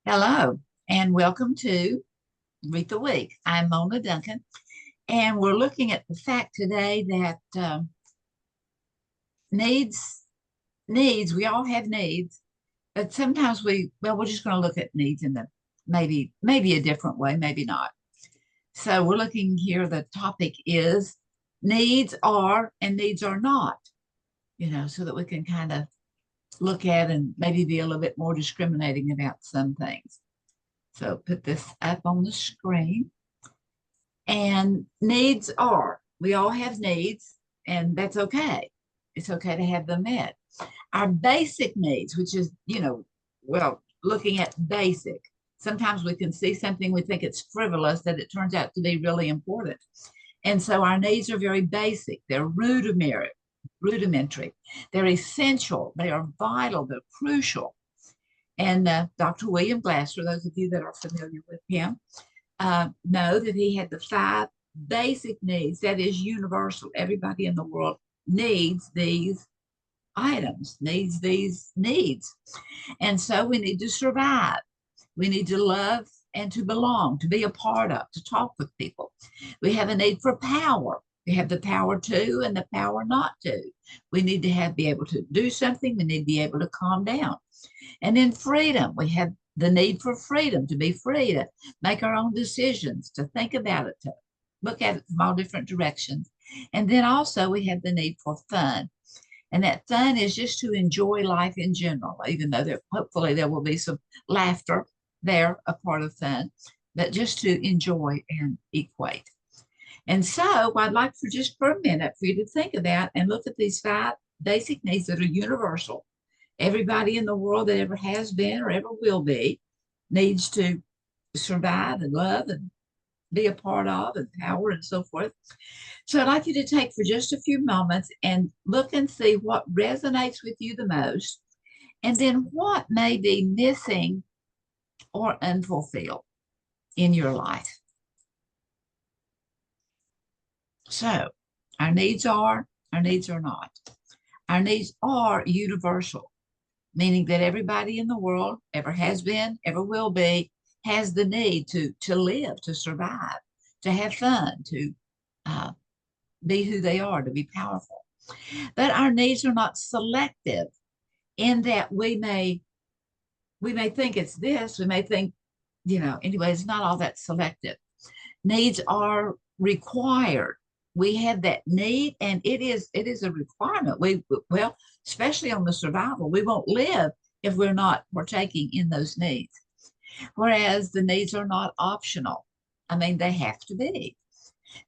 Hello, and welcome to Read the Week. I'm Mona Duncan, and we're looking at the fact today that needs, we all have needs, but sometimes we're just going to look at needs in the maybe a different way, maybe not. So we're looking here, the topic is needs are and needs are not, so that we can kind of look at and maybe be a little bit more discriminating about some things. So put this up on the screen. And needs are, we all have needs, and that's okay. It's okay to have them met. Our basic needs, which is, looking at basic, sometimes we can see something we think it's frivolous that it turns out to be really important. And so our needs are very basic, they're rudimentary, they're essential, they are vital, they're crucial. And Dr. William Glasser, those of you that are familiar with him, know that he had the five basic needs that is universal. Everybody in the world needs these items, needs these needs. And so we need to survive. We need to love and to belong, to be a part of, to talk with people. We have a need for power. We have the power to and the power not to. We need to be able to do something. We need to be able to calm down. And then freedom. We have the need for freedom, to be free, to make our own decisions, to think about it, to look at it from all different directions. And then also we have the need for fun. And that fun is just to enjoy life in general, even though hopefully there will be some laughter there, a part of fun, but just to enjoy and equate. And so I'd like for a minute for you to think about and look at these five basic needs that are universal. Everybody in the world that ever has been or ever will be needs to survive and love and be a part of and power and so forth. So I'd like you to take for just a few moments and look and see what resonates with you the most, and then what may be missing or unfulfilled in your life. So our needs are not. Our needs are universal, meaning that everybody in the world ever has been, ever will be, has the need to live, to survive, to have fun, to be who they are, to be powerful. But our needs are not selective in that we may think it's this, we may think, anyway, it's not all that selective. Needs are required. We have that need, and it is a requirement. Well, especially on the survival, we won't live if we're not partaking in those needs. Whereas the needs are not optional. I mean, they have to be.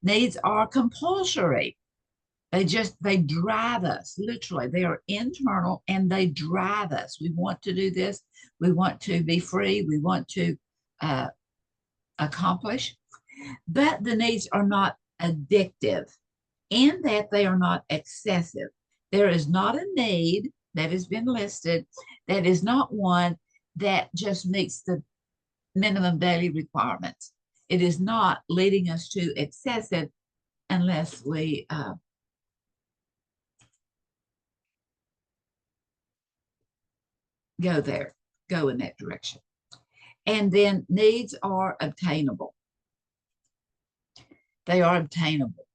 Needs are compulsory. They drive us, literally. They are internal and they drive us. We want to do this. We want to be free. We want to accomplish. But the needs are not addictive in that they are not excessive. There is not a need that has been listed that is not one that just meets the minimum daily requirements. It is not leading us to excessive unless we go in that direction. And then needs are obtainable. They are obtainable.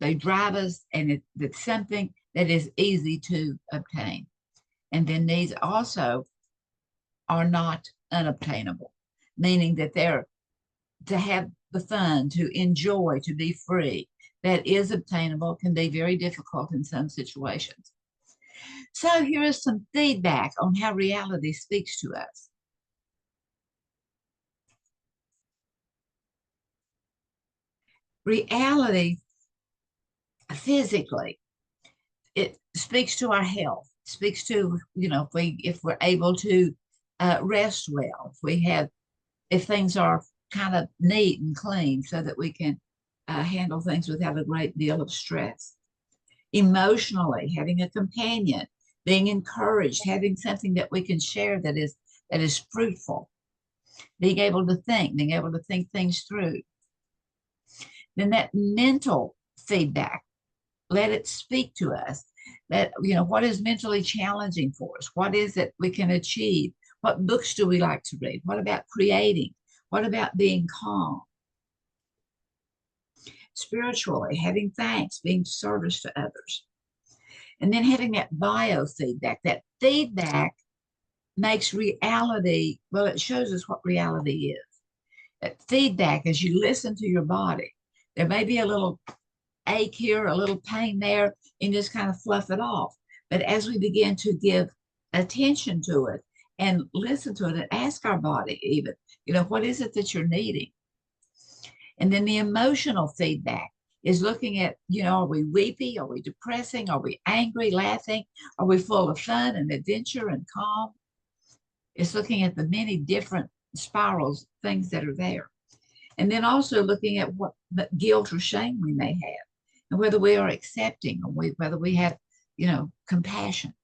They drive us, and it's something that is easy to obtain. And then needs also are not unobtainable, meaning that they're to have the fun, to enjoy, to be free. That is obtainable, can be very difficult in some situations. So here is some feedback on how reality speaks to us. Reality, physically, it speaks to our health, speaks to, if we're able to rest well, if things are kind of neat and clean so that we can handle things without a great deal of stress. Emotionally, having a companion, being encouraged, having something that we can share that is fruitful, being able to think things through. Then that mental feedback, let it speak to us. That, what is mentally challenging for us? What is it we can achieve? What books do we like to read? What about creating? What about being calm? Spiritually, having thanks, being service to others. And then having that biofeedback. That feedback makes reality, well, it shows us what reality is. That feedback, as you listen to your body, there may be a little ache here, a little pain there, and just kind of fluff it off. But as we begin to give attention to it and listen to it and ask our body, even, what is it that you're needing? And then the emotional feedback is looking at, are we weepy? Are we depressing? Are we angry, laughing? Are we full of fun and adventure and calm? It's looking at the many different spirals, things that are there. And then also looking at what guilt or shame we may have, and whether we are accepting, or whether we have, compassion.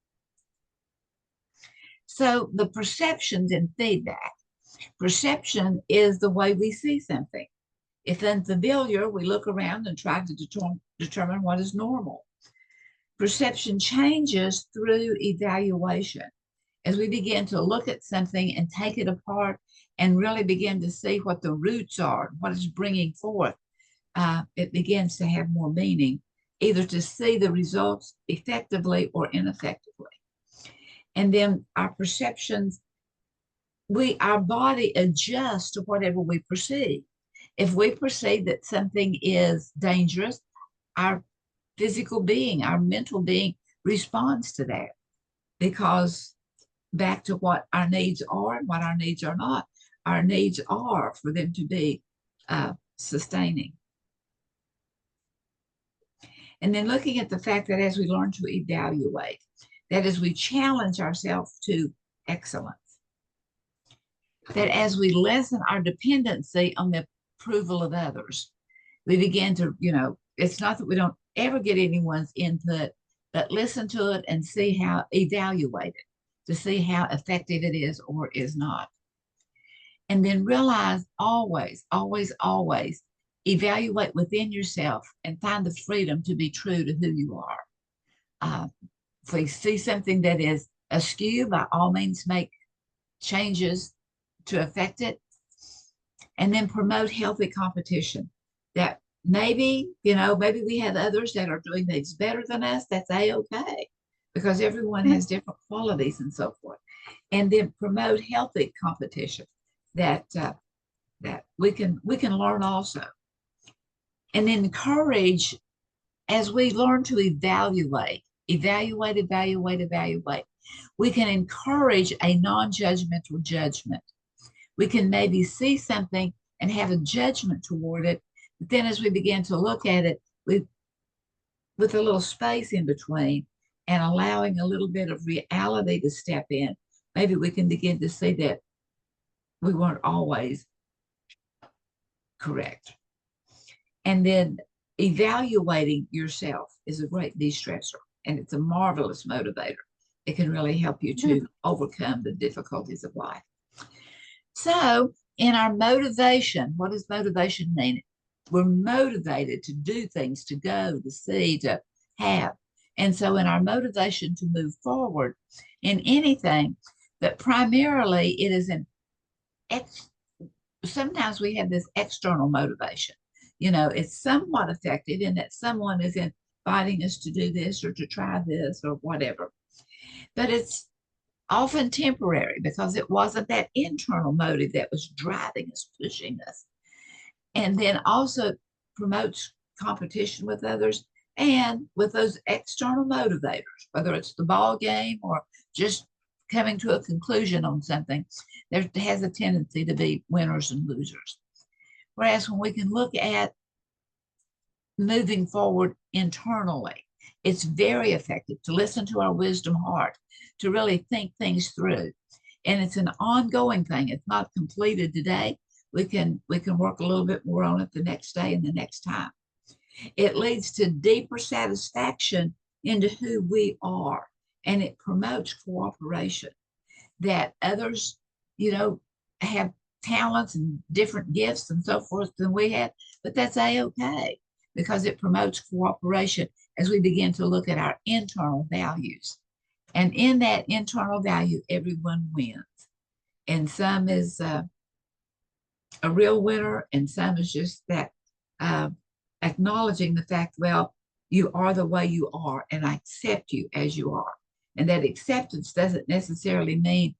So the perceptions and feedback. Perception is the way we see something. If unfamiliar, we look around and try to determine what is normal. Perception changes through evaluation. As we begin to look at something and take it apart and really begin to see what the roots are, what it's bringing forth, it begins to have more meaning, either to see the results effectively or ineffectively. And then our perceptions, our body adjusts to whatever we perceive. If we perceive that something is dangerous, our physical being, our mental being responds to that, because back to what our needs are and what our needs are not. Our needs are for them to be sustaining. And then looking at the fact that as we learn to evaluate, that as we challenge ourselves to excellence, that as we lessen our dependency on the approval of others, we begin to, it's not that we don't ever get anyone's input, but listen to it and see how, evaluate it, to see how effective it is or is not. And then realize always, always, always evaluate within yourself and find the freedom to be true to who you are. If we see something that is askew, by all means make changes to affect it. And then promote healthy competition. That maybe we have others that are doing things better than us. That's a-okay, because everyone has different qualities and so forth. And then promote healthy competition that we can learn also. And encourage, as we learn to evaluate, we can encourage a non-judgmental judgment. We can maybe see something and have a judgment toward it, but then as we begin to look at it with a little space in between and allowing a little bit of reality to step in, maybe we can begin to see that we weren't always correct. And then evaluating yourself is a great de-stressor, and it's a marvelous motivator. It can really help you to overcome the difficulties of life. So in our motivation, what does motivation mean? We're motivated to do things, to go, to see, to have. And so in our motivation to move forward in anything, that primarily it is sometimes we have this external motivation. It's somewhat effective in that someone is inviting us to do this or to try this or whatever. But it's often temporary because it wasn't that internal motive that was driving us, pushing us. And then also promotes competition with others and with those external motivators, whether it's the ball game or just coming to a conclusion on something. There has a tendency to be winners and losers. Whereas when we can look at moving forward internally, it's very effective to listen to our wisdom heart, to really think things through. And it's an ongoing thing. It's not completed today. We can work a little bit more on it the next day and the next time. It leads to deeper satisfaction into who we are, and it promotes cooperation. That others, have talents and different gifts and so forth than we have, but that's a-okay, because it promotes cooperation as we begin to look at our internal values. And in that internal value, everyone wins. And some is a real winner, and some is just that uh, acknowledging the fact, well, you are the way you are, and I accept you as you are. And that acceptance doesn't necessarily mean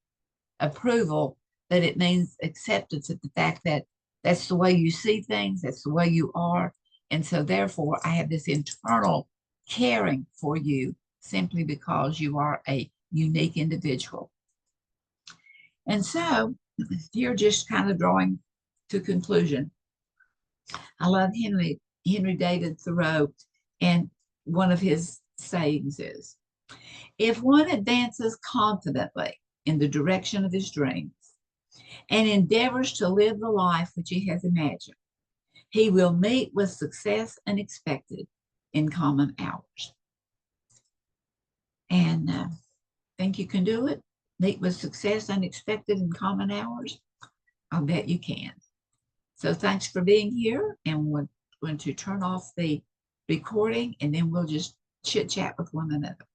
approval, but it means acceptance of the fact that that's the way you see things, that's the way you are. And so, therefore, I have this internal caring for you simply because you are a unique individual. And so, here, just kind of drawing to conclusion, I love Henry David Thoreau, and one of his sayings is, if one advances confidently in the direction of his dreams and endeavors to live the life which he has imagined, he will meet with success unexpected in common hours. And think you can do it? Meet with success unexpected in common hours? I'll bet you can. So thanks for being here, and we're going to turn off the recording, and then we'll just chit chat with one another.